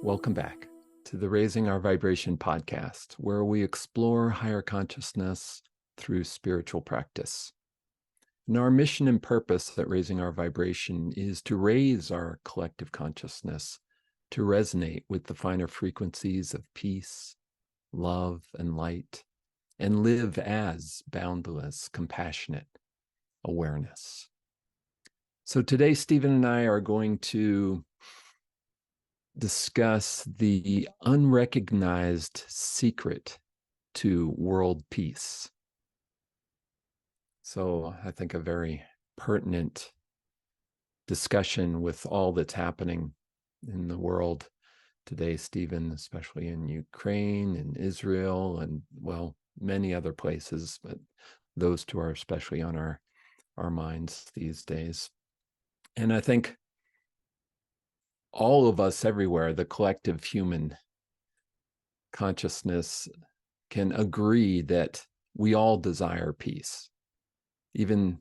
Welcome back to the Raising Our Vibration podcast, where we explore higher consciousness through spiritual practice. And our mission and purpose at Raising Our Vibration is to raise our collective consciousness to resonate with the finer frequencies of peace, love, and light, and live as boundless, compassionate awareness. So today, Stephen and I are going to discuss the unrecognized secret to world peace. So I think a very pertinent discussion with all that's happening in the world today, Stephen, especially in Ukraine and Israel and, well, many other places, but those two are especially on our minds these days. And I think all of us everywhere, the collective human consciousness, can agree that we all desire peace. Even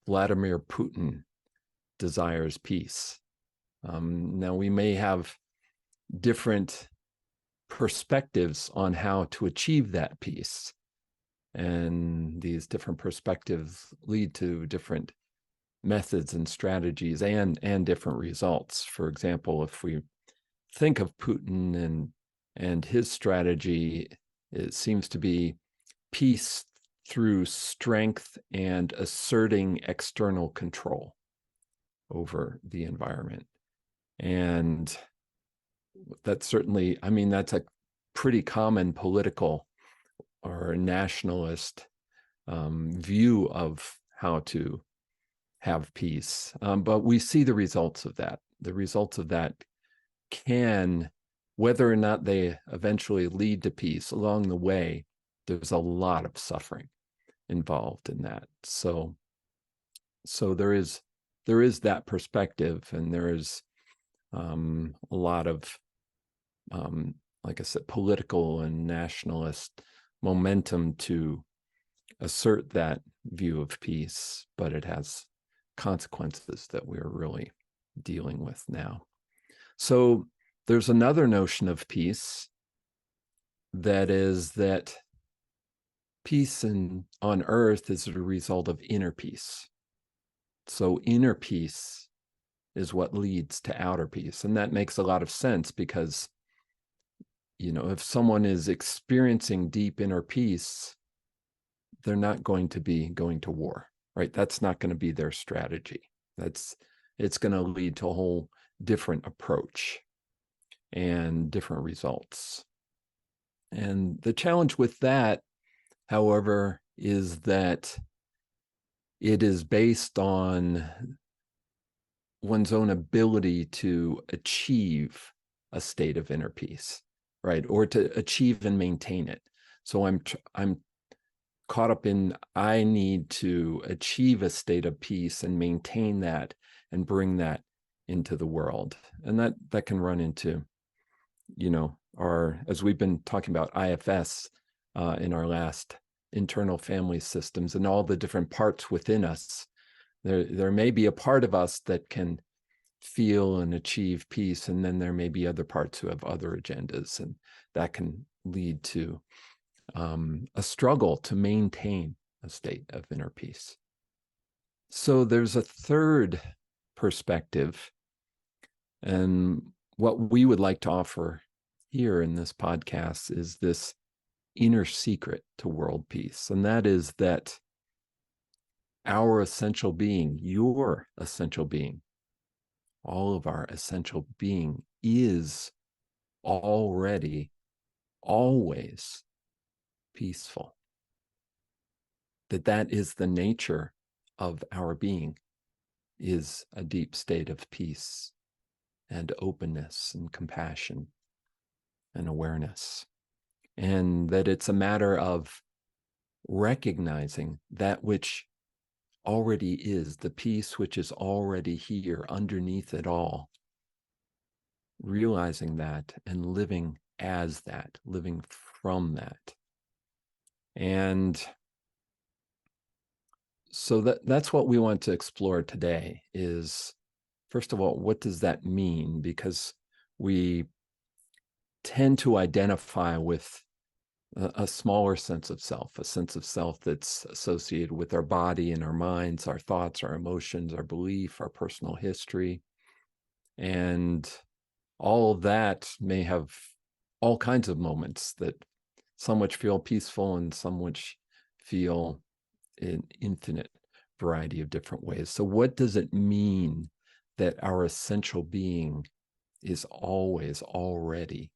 Vladimir Putin desires peace. Now, we may have different perspectives on how to achieve that peace. And these different perspectives lead to different methods and strategies and different results. For example, if we think of Putin and his strategy, it seems to be peace through strength and asserting external control over the environment. And that's certainly, I mean, that's a pretty common political or nationalist view of how to have peace. But we see the results of that. The results of that can, whether or not they eventually lead to peace, along the way, there's a lot of suffering involved in that. So there is that perspective, and there is a lot of, like I said, political and nationalist momentum to assert that view of peace, but it has consequences that we're really dealing with now. So there's another notion of peace, that is that peace on earth is a result of inner peace. So inner peace is what leads to outer peace. And that makes a lot of sense because, you know, if someone is experiencing deep inner peace, they're not going to be going to war, right? That's not going to be their strategy. It's going to lead to a whole different approach and different results. And the challenge with that, however, is that it is based on one's own ability to achieve a state of inner peace, right? Or to achieve and maintain it. So I'm caught up in, I need to achieve a state of peace and maintain that and bring that into the world. And that can run into, you know, as we've been talking about IFS in our last internal family systems and all the different parts within us, there may be a part of us that can feel and achieve peace, and then there may be other parts who have other agendas, and that can lead to a struggle to maintain a state of inner peace. So there's a third perspective, and what we would like to offer here in this podcast is this inner secret to world peace, and that is that our essential being, your essential being, all of our essential being is already, always peaceful. That is the nature of our being, is a deep state of peace and openness and compassion and awareness. And that it's a matter of recognizing that which already is, the peace which is already here underneath it all, realizing that and living as that, living from that. And so that's what we want to explore today is, first of all, what does that mean? Because we tend to identify with a smaller sense of self, a sense of self that's associated with our body and our minds, our thoughts, our emotions, our belief, our personal history. And all of that may have all kinds of moments that some which feel peaceful and some which feel an infinite variety of different ways. So what does it mean that our essential being is always already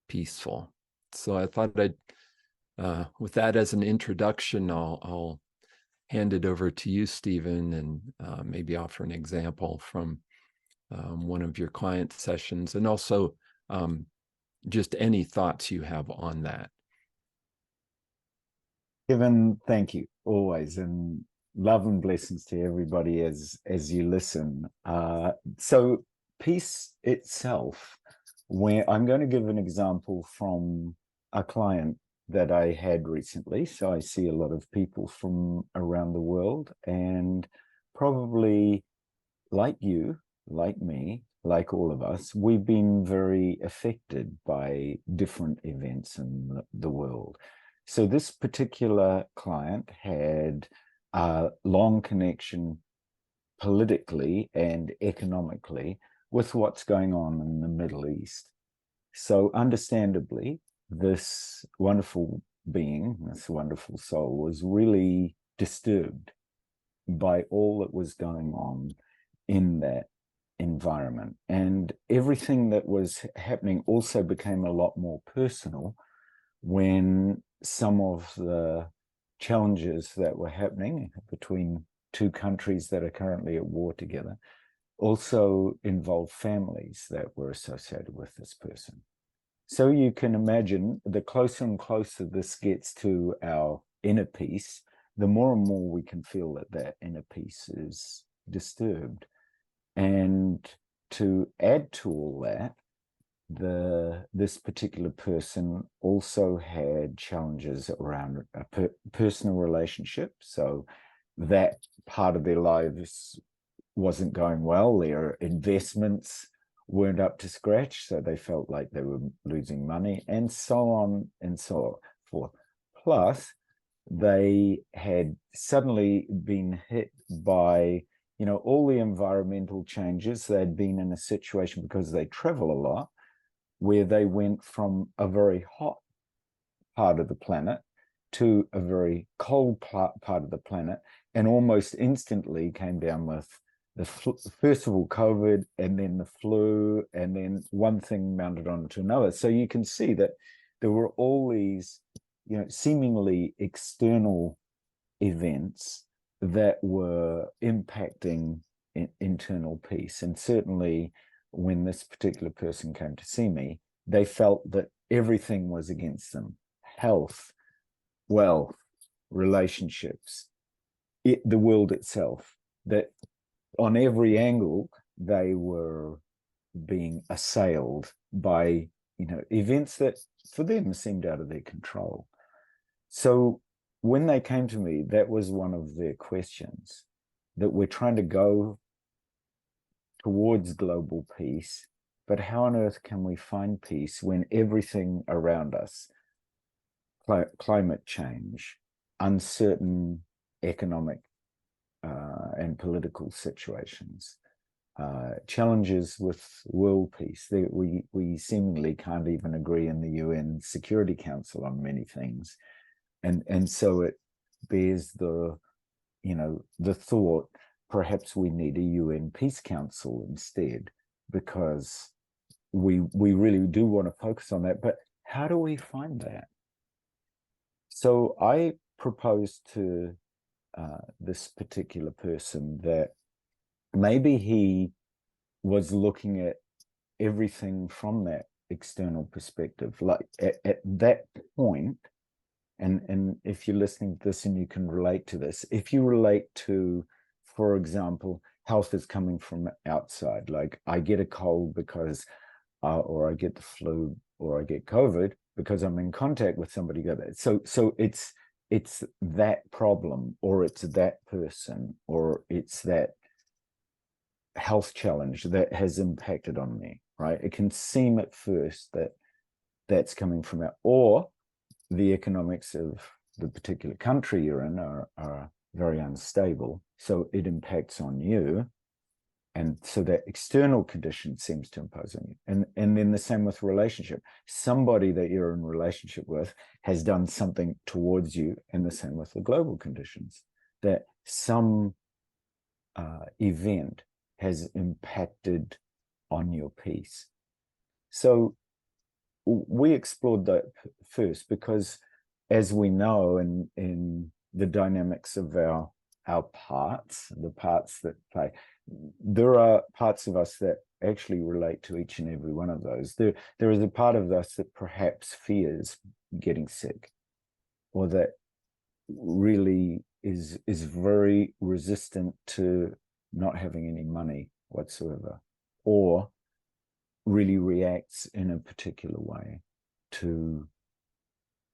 peaceful? So I thought I'd, with that as an introduction, I'll hand it over to you, Stephen, and maybe offer an example from one of your client sessions, and also just any thoughts you have on that. Kevin, thank you always, and love and blessings to everybody as you listen. So peace itself, where I'm going to give an example from a client that I had recently. So I see a lot of people from around the world, and probably like you, like me, like all of us, we've been very affected by different events in the world. So this particular client had a long connection politically and economically with what's going on in the Middle East. So understandably, this wonderful being, this wonderful soul, was really disturbed by all that was going on in that environment. And everything that was happening also became a lot more personal when some of the challenges that were happening between two countries that are currently at war together also involved families that were associated with this person. So you can imagine the closer and closer this gets to our inner peace, the more and more we can feel that that inner peace is disturbed. And to add to all that, this particular person also had challenges around a personal relationship. So that part of their lives wasn't going well. Their investments weren't up to scratch, so they felt like they were losing money, and so on and so forth. Plus, they had suddenly been hit by, all the environmental changes. They'd been in a situation, because they travel a lot, where they went from a very hot part of the planet to a very cold part of the planet, and almost instantly came down with first of all COVID, and then the flu, and then one thing mounted onto another. So you can see that there were all these, seemingly external events that were impacting internal peace. And certainly when this particular person came to see me, they felt that everything was against them: health, wealth, relationships, the world itself. That on every angle, they were being assailed by, events that for them seemed out of their control. So when they came to me, that was one of their questions, that we're trying to go towards global peace, but how on earth can we find peace when everything around us, climate change, uncertain economic and political situations, challenges with world peace. We seemingly can't even agree in the UN Security Council on many things. And so it bears the thought, perhaps we need a UN Peace Council instead, because we really do want to focus on that. But how do we find that? So I proposed to this particular person that maybe he was looking at everything from that external perspective. Like at that point, and if you're listening to this and you can relate to this, if you relate to, for example, health is coming from outside, like I get a cold because, or I get the flu, or I get COVID because I'm in contact with somebody who got that. So it's that problem, or it's that person, or it's that health challenge that has impacted on me, right? It can seem at first that that's coming from it, or the economics of the particular country you're in are very unstable, so it impacts on you. And so that external condition seems to impose on you. And then the same with relationship. Somebody that you're in relationship with has done something towards you, and the same with the global conditions, that some event has impacted on your peace. So we explored that first because, as we know, in the dynamics of our parts, the parts that play, there are parts of us that actually relate to each and every one of those. There is a part of us that perhaps fears getting sick, or that really is very resistant to not having any money whatsoever, or really reacts in a particular way to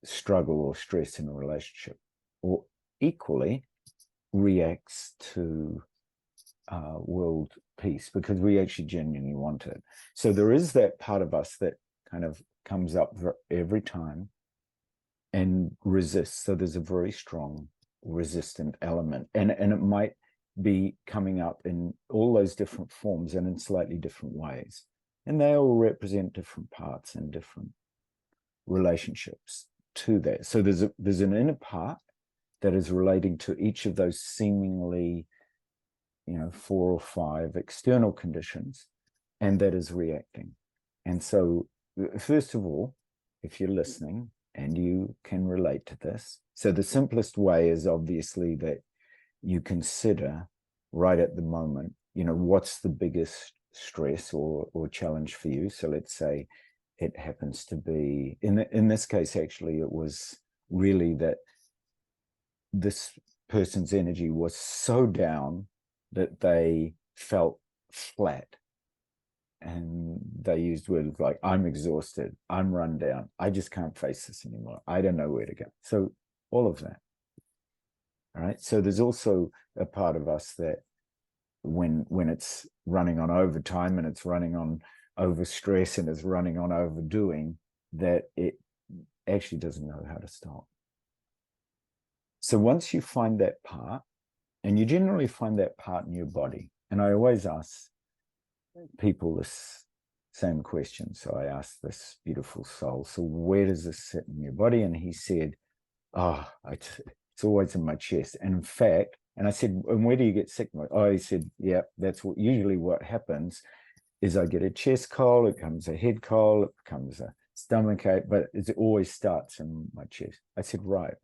struggle or stress in a relationship, or equally reacts to world peace because we actually genuinely want it. So there is that part of us that kind of comes up every time and resists. So there's a very strong resistant element, and it might be coming up in all those different forms and in slightly different ways, and they all represent different parts and different relationships to that. So there's an inner part that is relating to each of those seemingly, 4 or 5 external conditions, and that is reacting. And so first of all, if you're listening and you can relate to this, so the simplest way is obviously that you consider right at the moment, what's the biggest stress or challenge for you. So let's say it happens to be, in this case, actually, it was really that this person's energy was so down that they felt flat. And they used words like, I'm exhausted, I'm run down, I just can't face this anymore, I don't know where to go. So all of that. All right. So there's also a part of us that when it's running on overtime and it's running on overstress and it's running on overdoing, that it actually doesn't know how to stop. So once you find that part, and you generally find that part in your body, and I always ask people this same question. So I asked this beautiful soul, so where does this sit in your body? And he said, it's always in my chest. And in fact, and I said, and where do you get sick? Oh, he said, yeah, that's usually what happens is I get a chest cold, it becomes a head cold, it becomes a stomach ache, but it always starts in my chest. I said, right.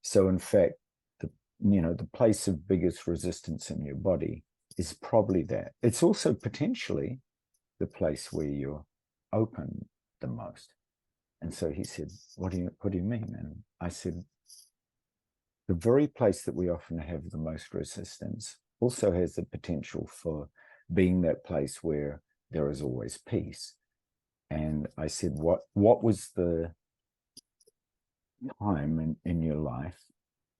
So in fact, the place of biggest resistance in your body is probably that. It's also potentially the place where you're open the most. And so he said, what do you mean? And I said, the very place that we often have the most resistance also has the potential for being that place where there is always peace. And I said, what was the time in your life?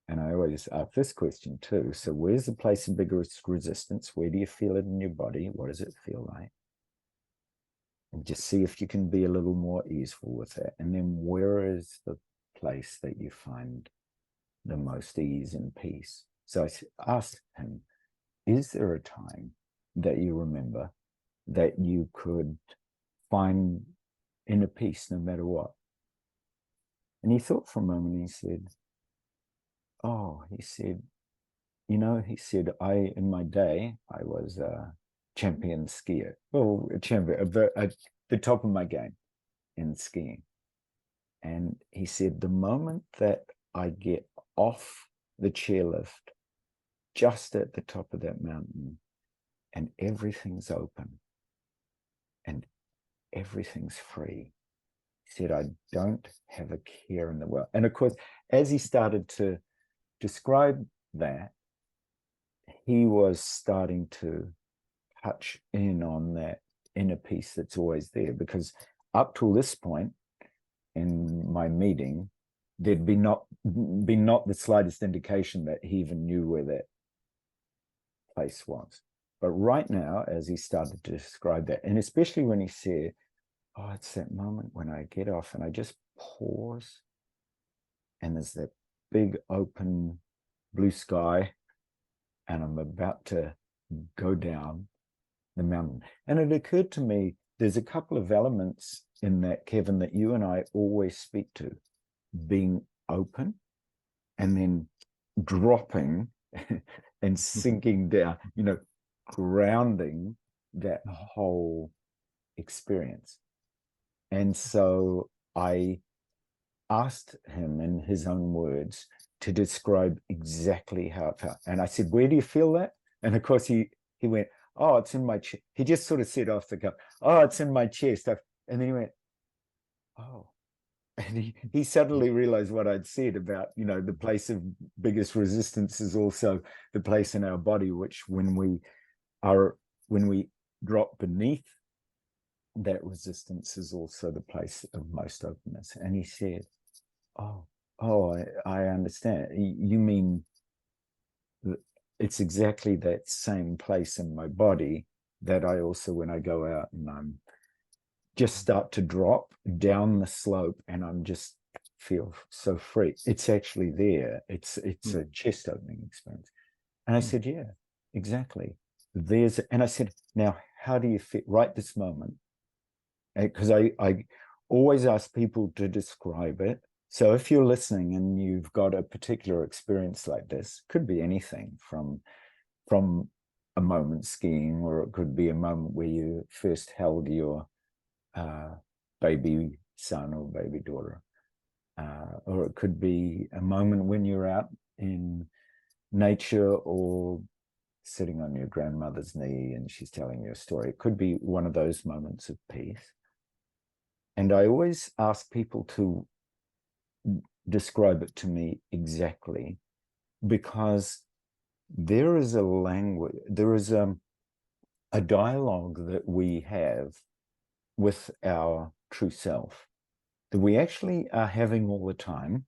And I always ask this question too. So where's the place of biggest resistance? Where do you feel it in your body? What does it feel like? And just see if you can be a little more easeful with that. And then where is the place that you find the most ease and peace? So I asked him, is there a time that you remember that you could find inner peace no matter what? And he thought for a moment, and he said, in my day, I was a champion skier. Well, a champion, at the top of my game in skiing. And he said, the moment that I get off the chairlift just at the top of that mountain and everything's open and everything's free, he said, I don't have a care in the world. And of course, as he started to describe that, he was starting to touch in on that inner peace that's always there, because up till this point in my meeting, there'd been not the slightest indication that he even knew where that place was. But right now, as he started to describe that, and especially when he said, oh, it's that moment when I get off and I just pause, and there's that big open blue sky, and I'm about to go down the mountain. And it occurred to me, there's a couple of elements in that, Kevin, that you and I always speak to: being open and then dropping and sinking down, grounding that whole experience. And so I asked him in his own words to describe exactly how it felt. And I said, where do you feel that? And of course he went, oh, it's in my chest. He just sort of said off the cuff, oh, it's in my chest. And then he went, oh. And he suddenly realized what I'd said about, the place of biggest resistance is also the place in our body, which when we drop beneath that resistance is also the place of most openness. And he said, oh, I understand. You mean it's exactly that same place in my body that I also, when I go out and I'm just start to drop down the slope and I'm just feel so free. It's actually there. It's a chest opening experience. And I said, yeah, exactly. And I said, now, how do you fit right this moment? Because I always ask people to describe it. So if you're listening and you've got a particular experience like this, could be anything from a moment skiing, or it could be a moment where you first held your baby son or baby daughter, or it could be a moment when you're out in nature or sitting on your grandmother's knee and she's telling you a story. It could be one of those moments of peace. And I always ask people to describe it to me exactly, because there is a language, there is a dialogue that we have with our true self that we actually are having all the time,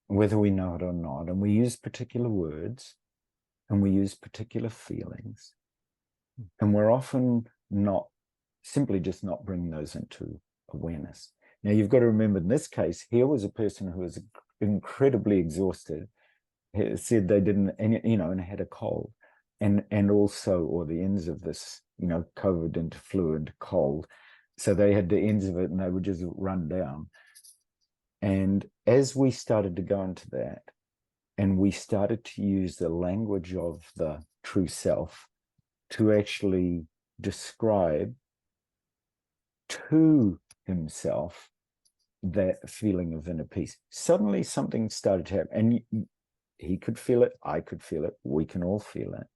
whether we know it or not. And we use particular words and we use particular feelings. And we're often simply just not bringing those into awareness. Now, you've got to remember, in this case, here was a person who was incredibly exhausted, said they didn't, and had a cold, and also, or the ends of this, COVID into flu into cold. So they had the ends of it and they would just run down. And as we started to go into that, and we started to use the language of the true self to actually describe to himself that feeling of inner peace, suddenly something started to happen. And he could feel it, I could feel it, we can all feel it.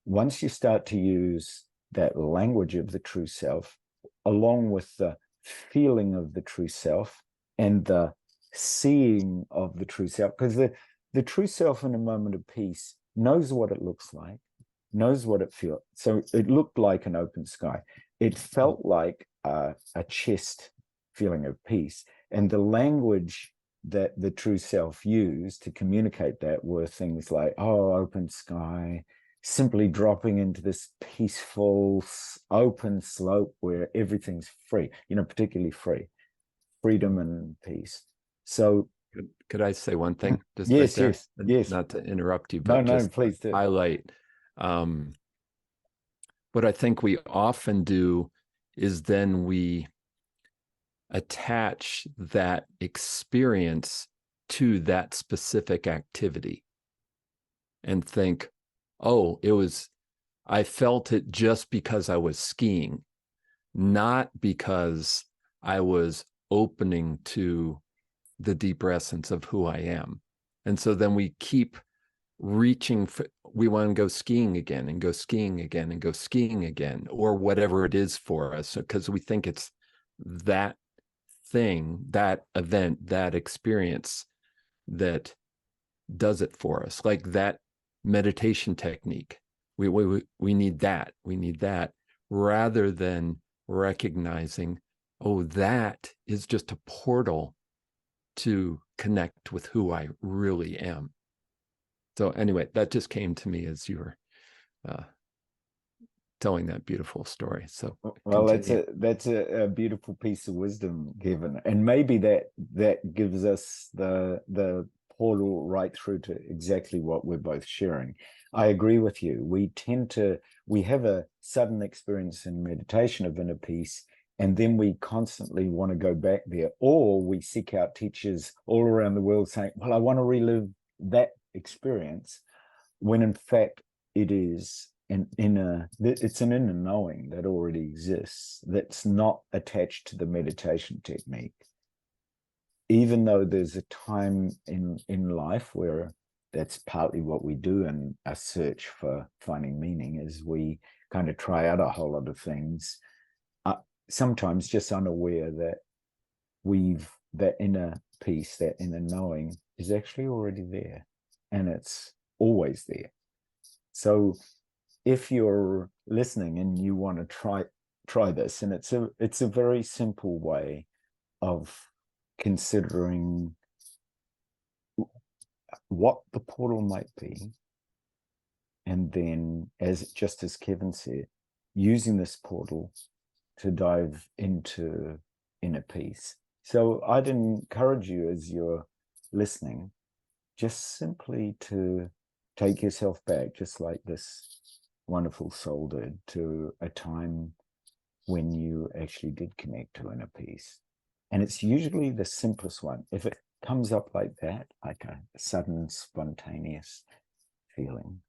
Once you start to use that language of the true self, along with the feeling of the true self and the seeing of the true self, because the true self in a moment of peace knows what it looks like, knows what it feels. So it looked like an open sky. It felt like a chest feeling of peace. And the language that the true self used to communicate that were things like, oh, open sky, simply dropping into this peaceful, open slope where everything's free, particularly free, freedom and peace. So could I say one thing just yes, right there? yes. Not to interrupt you, but No, just please do. Highlight. What I think we often do is then we attach that experience to that specific activity and think, oh, I felt it just because I was skiing, not because I was opening to the deeper essence of who I am. And so then we keep reaching we want to go skiing again and go skiing again and go skiing again, or whatever it is for us, because we think it's that thing, that event, that experience that does it for us, like that meditation technique. We need that, rather than recognizing, oh, that is just a portal to connect with who I really am. So anyway, that just came to me as you were telling that beautiful story. So Well, continue. that's a beautiful piece of wisdom, Kevin, and maybe that gives us the portal right through to exactly what we're both sharing. I agree with you. We have a sudden experience in meditation of inner peace, and then we constantly want to go back there, or we seek out teachers all around the world saying, "Well, I want to relive that experience," when in fact it is it's an inner knowing that already exists, that's not attached to the meditation technique. Even though there's a time in life where that's partly what we do in a search for finding meaning, is we kind of try out a whole lot of things, sometimes just unaware that that inner peace, that inner knowing is actually already there, and it's always there. So if you're listening and you want to try this, and it's a very simple way of considering what the portal might be, and then, just as Kevin said, using this portal to dive into inner peace. So I'd encourage you, as you're listening, just simply to take yourself back, just like this wonderful soul did, to a time when you actually did connect to inner peace. And it's usually the simplest one. If it comes up like that, like a sudden spontaneous feeling,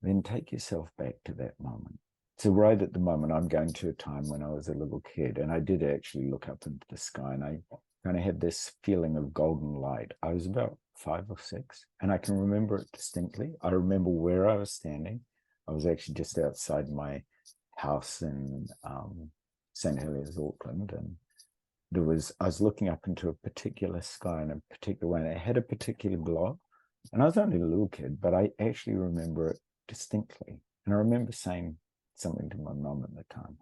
then take yourself back to that moment. So right at the moment, I'm going to a time when I was a little kid, and I did actually look up into the sky, and I kind of had this feeling of golden light. I was about 5 or 6, and I can remember it distinctly. I remember where I was standing. I was actually just outside my house in St. Heliers, Auckland, and I was looking up into a particular sky in a particular way, and it had a particular glow. And I was only a little kid, but I actually remember it distinctly. And I remember saying something to my mum at the time.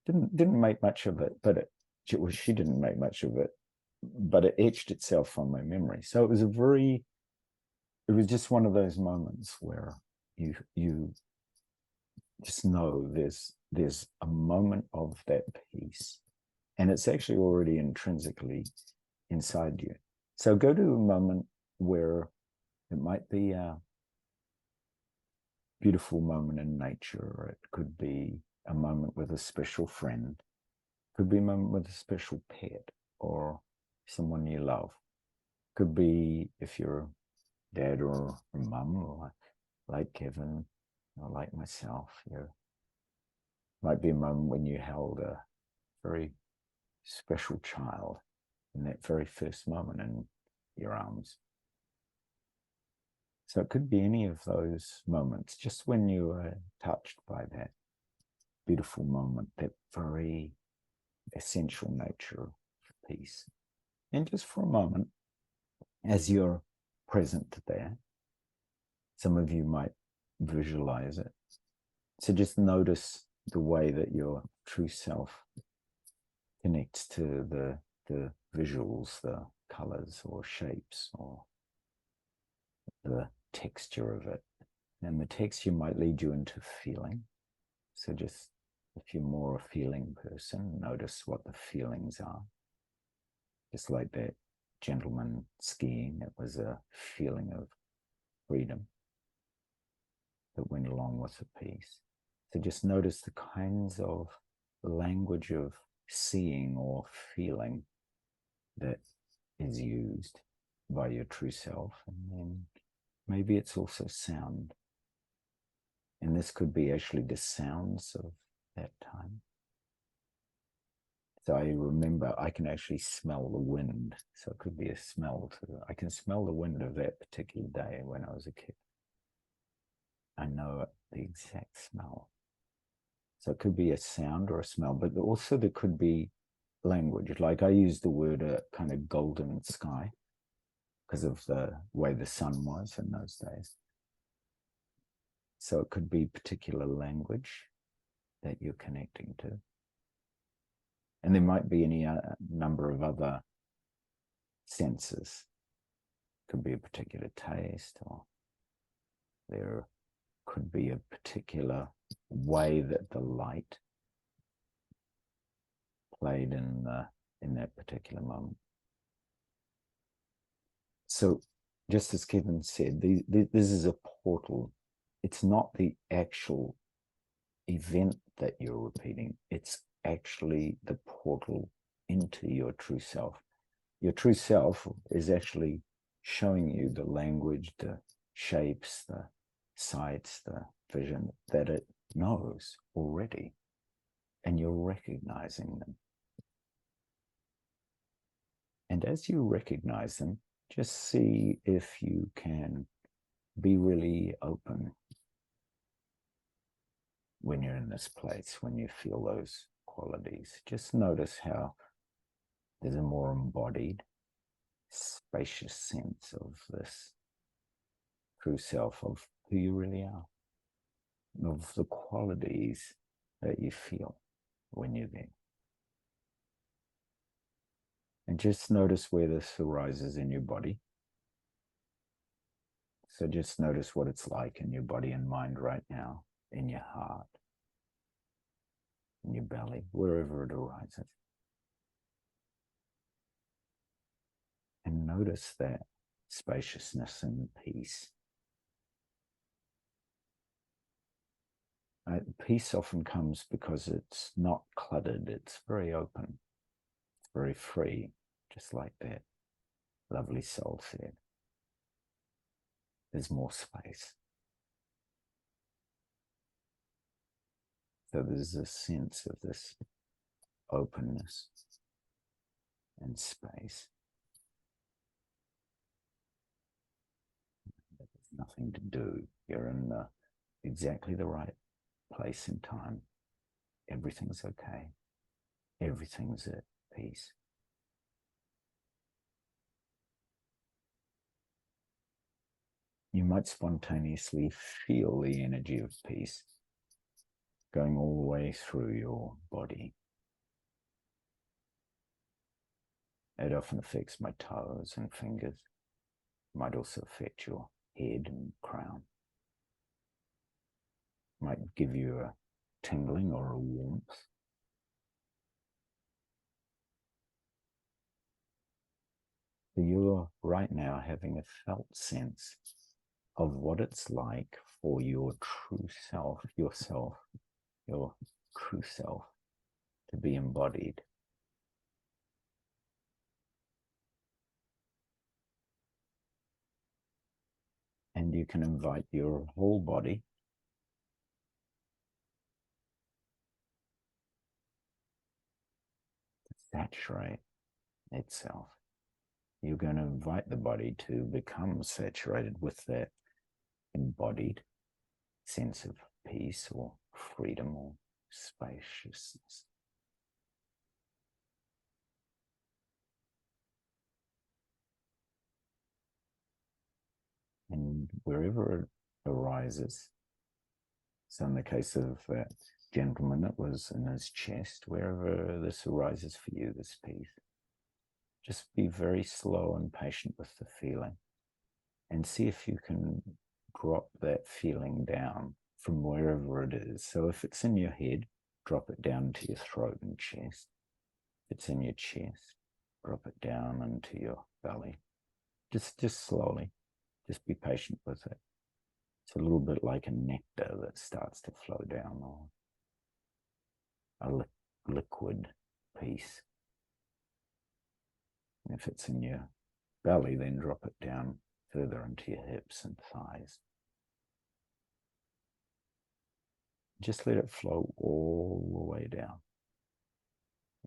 Didn't make much of it, but she didn't make much of it, but it etched itself on my memory. So it was just one of those moments where you just know there's a moment of that peace, and it's actually already intrinsically inside you. So go to a moment where it might be a beautiful moment in nature, or it could be a moment with a special friend, it could be a moment with a special pet or someone you love. It could be, if you're a dad or a mum, or like Kevin or like myself, might be a moment when you held a very special child in that very first moment in your arms. So it could be any of those moments, just when you are touched by that beautiful moment, that very essential nature of peace. And just for a moment, as you're present there, some of you might visualize it. So just notice the way that your true self connects to the visuals, the colors or shapes, or the texture of it. And the texture might lead you into feeling. So just, if you're more a feeling person, notice what the feelings are. Just like that gentleman skiing, it was a feeling of freedom that went along with the peace. So just notice the kinds of language of seeing or feeling that is used by your true self. And then maybe it's also sound. And this could be actually the sounds of that time. So I remember I can actually smell the wind. So it could be a smell too. I can smell the wind of that particular day when I was a kid. I know the exact smell. So it could be a sound or a smell, but also there could be language. Like I use the word a kind of golden sky because of the way the sun was in those days. So it could be particular language that you're connecting to. And there might be any number of other senses. It could be a particular taste, or there could be a particular way that the light played in that particular moment. So just as Kevin said, this is a portal. It's not the actual event that you're repeating. It's actually the portal into your true self. Your true self is actually showing you the language, the shapes, the sights, the vision that it knows already, and you're recognizing them. And as you recognize them, just see if you can be really open when you're in this place, when you feel those qualities. Just notice how there's a more embodied, spacious sense of this true self, of who you really are, of the qualities that you feel when you're there. And just notice where this arises in your body. So just notice what it's like in your body and mind right now, in your heart, in your belly, wherever it arises. And notice that spaciousness and peace. Peace often comes because it's not cluttered, it's very open, it's very free, just like that lovely soul said. There's more space. So there's a sense of this openness and space. There's nothing to do. You're in exactly the right place and time. Everything's okay. Everything's at peace. You might spontaneously feel the energy of peace going all the way through your body. It often affects my toes and fingers. It might also affect your head and crown. It might give you a tingling or a warmth. So you're right now having a felt sense of what it's like for your true self, yourself, your true self to be embodied. And you can invite your whole body to saturate itself. You're going to invite the body to become saturated with that embodied sense of peace or freedom or spaciousness. And wherever it arises, so in the case of that gentleman, it was in his chest, wherever this arises for you, this peace, just be very slow and patient with the feeling and see if you can drop that feeling down from wherever it is. So if it's in your head, drop it down to your throat and chest. If it's in your chest, drop it down into your belly. Just slowly. Just be patient with it. It's a little bit like a nectar that starts to flow down, or a liquid piece. And if it's in your belly, then drop it down further into your hips and thighs. Just let it flow all the way down.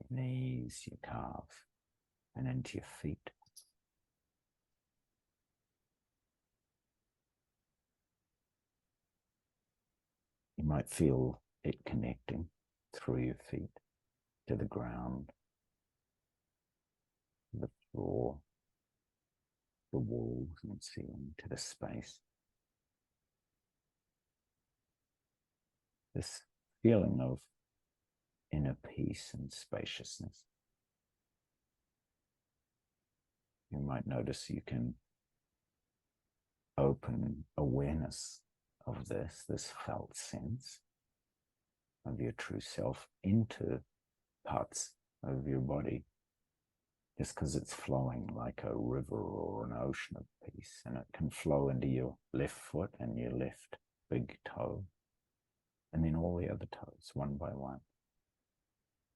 Your knees, your calves, and into your feet. You might feel it connecting through your feet to the ground, the floor, the walls and ceiling, to the space. This feeling of inner peace and spaciousness. You might notice you can open awareness of this felt sense of your true self into parts of your body, just because it's flowing like a river or an ocean of peace, and it can flow into your left foot and your left big toe, and then all the other toes one by one.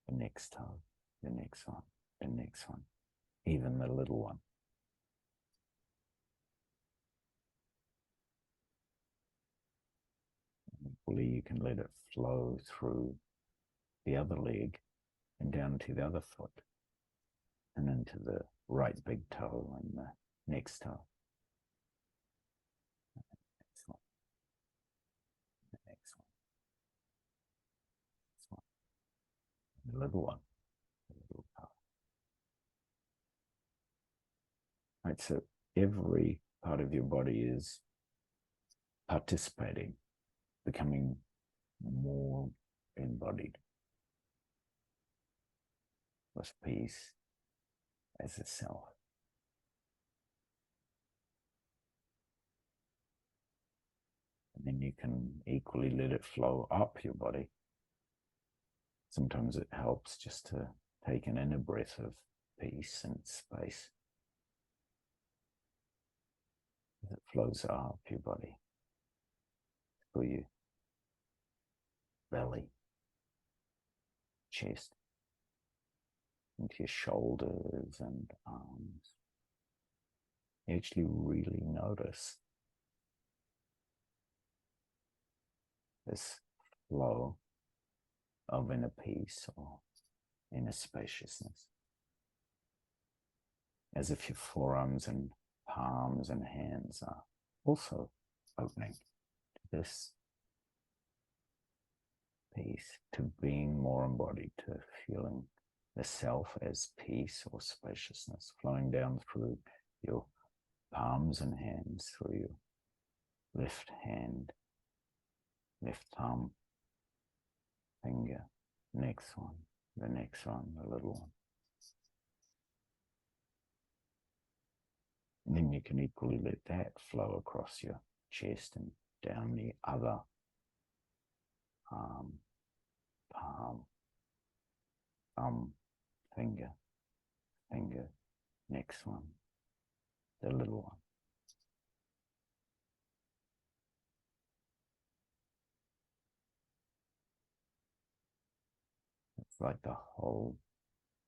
The next toe, the next one, the next one, even the little one. Equally, you can let it flow through the other leg and down to the other foot and into the right big toe and the next toe. The next one. The next one. This one. The little one. The little toe. Right, so every part of your body is participating, becoming more embodied with peace as a self. And then you can equally let it flow up your body. Sometimes it helps just to take an inner breath of peace and space as it flows up your body through your belly, chest, into your shoulders and arms. You actually really notice this flow of inner peace or inner spaciousness, as if your forearms and palms and hands are also opening to this peace, to being more embodied, to feeling the self as peace or spaciousness flowing down through your palms and hands, through your left hand, left thumb, finger, next one, the little one. And then you can equally let that flow across your chest and down the other arm, palm, thumb, finger, next one, the little one. It's like the whole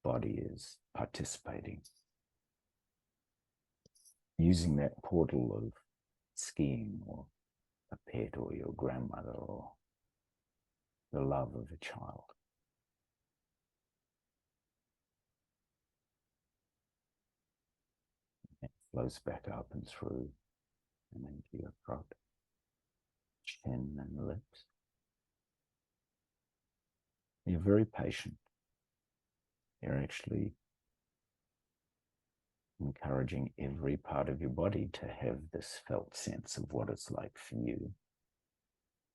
body is participating, using that portal of skiing or a pet or your grandmother or the love of a child. It flows back up and through and into your throat, chin and lips. You're very patient. You're actually encouraging every part of your body to have this felt sense of what it's like for you,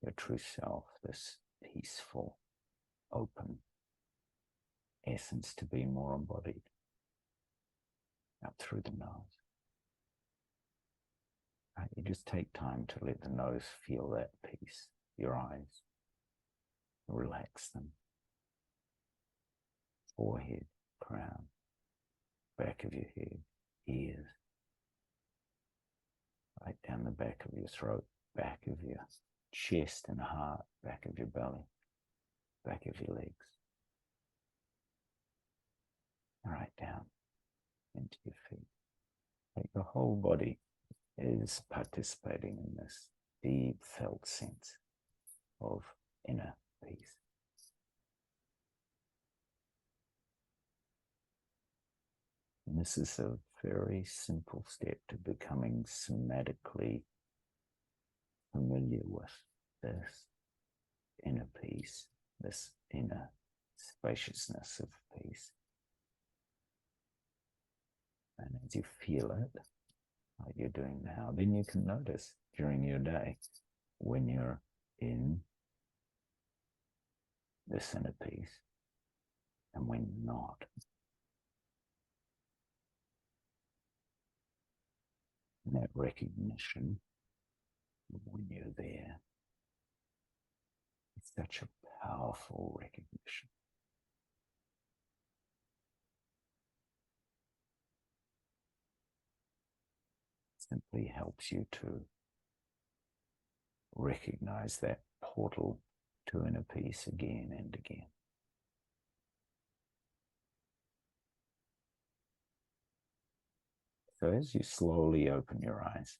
your true self, this peaceful, open essence to be more embodied out through the nose. Right? You just take time to let the nose feel that peace. Your eyes, relax them. Forehead, crown, back of your head, ears, right down the back of your throat, back of your chest and heart, back of your belly, back of your legs, right down into your feet. Like the whole body is participating in this deep felt sense of inner peace. And this is a very simple step to becoming somatically familiar with this inner peace, this inner spaciousness of peace. And as you feel it, like you're doing now, then you can notice during your day when you're in this inner peace and when not. And that recognition when you're there, it's such a powerful recognition. It simply helps you to recognize that portal to inner peace again and again. So as you slowly open your eyes,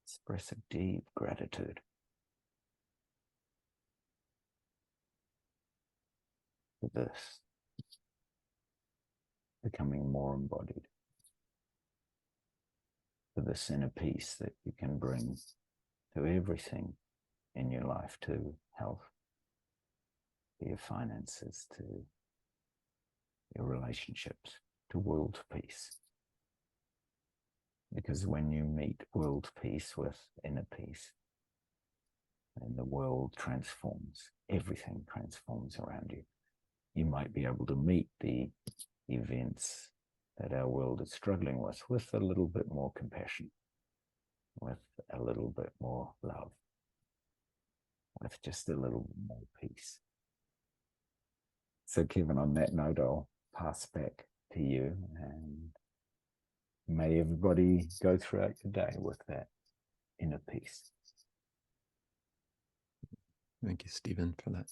express a deep gratitude for this becoming more embodied, for this inner peace that you can bring to everything in your life, to health, to your finances, to your relationships, to world peace. Because when you meet world peace with inner peace, then the world transforms, everything transforms around you. You might be able to meet the events that our world is struggling with a little bit more compassion, with a little bit more love, with just a little more peace. So Kevin, on that note, I'll pass back to you, and may everybody go throughout your day with that inner peace. Thank you, Stephen, for that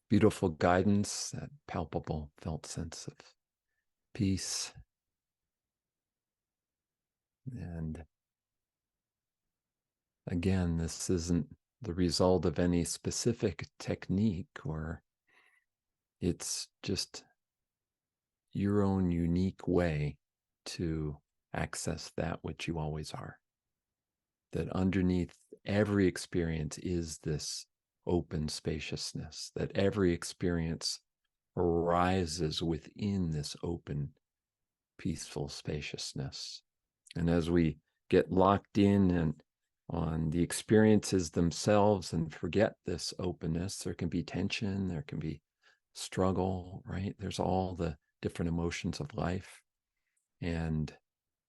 beautiful guidance, that palpable, felt sense of peace. And again, this isn't the result of any specific technique, or it's just your own unique way to access that which you always are. That underneath every experience is this open spaciousness, that every experience arises within this open, peaceful spaciousness. And as we get locked in and on the experiences themselves and forget this openness, there can be tension, there can be struggle, right? There's all the different emotions of life. And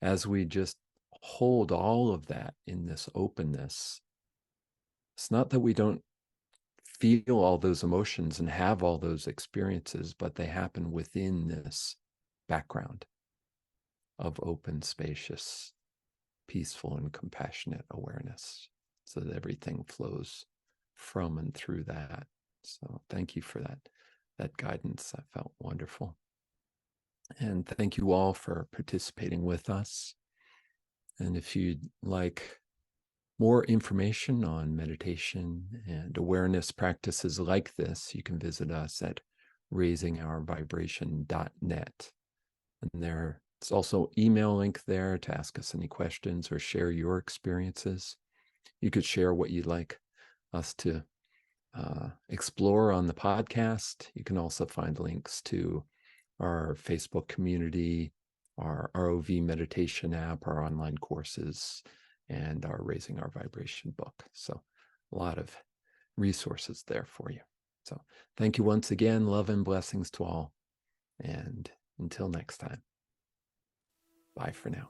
as we just hold all of that in this openness, it's not that we don't feel all those emotions and have all those experiences, but they happen within this background of open, spacious, peaceful, and compassionate awareness, so that everything flows from and through that. So thank you for that guidance. That felt wonderful. And thank you all for participating with us. And if you'd like more information on meditation and awareness practices like this, you can visit us at raisingourvibration.net. And there's also email link there to ask us any questions or share your experiences. You could share what you'd like us to explore on the podcast. You can also find links to our Facebook community, our ROV meditation app, our online courses, and our Raising Our Vibration book. So a lot of resources there for you. So thank you once again. Love and blessings to all. And until next time, bye for now.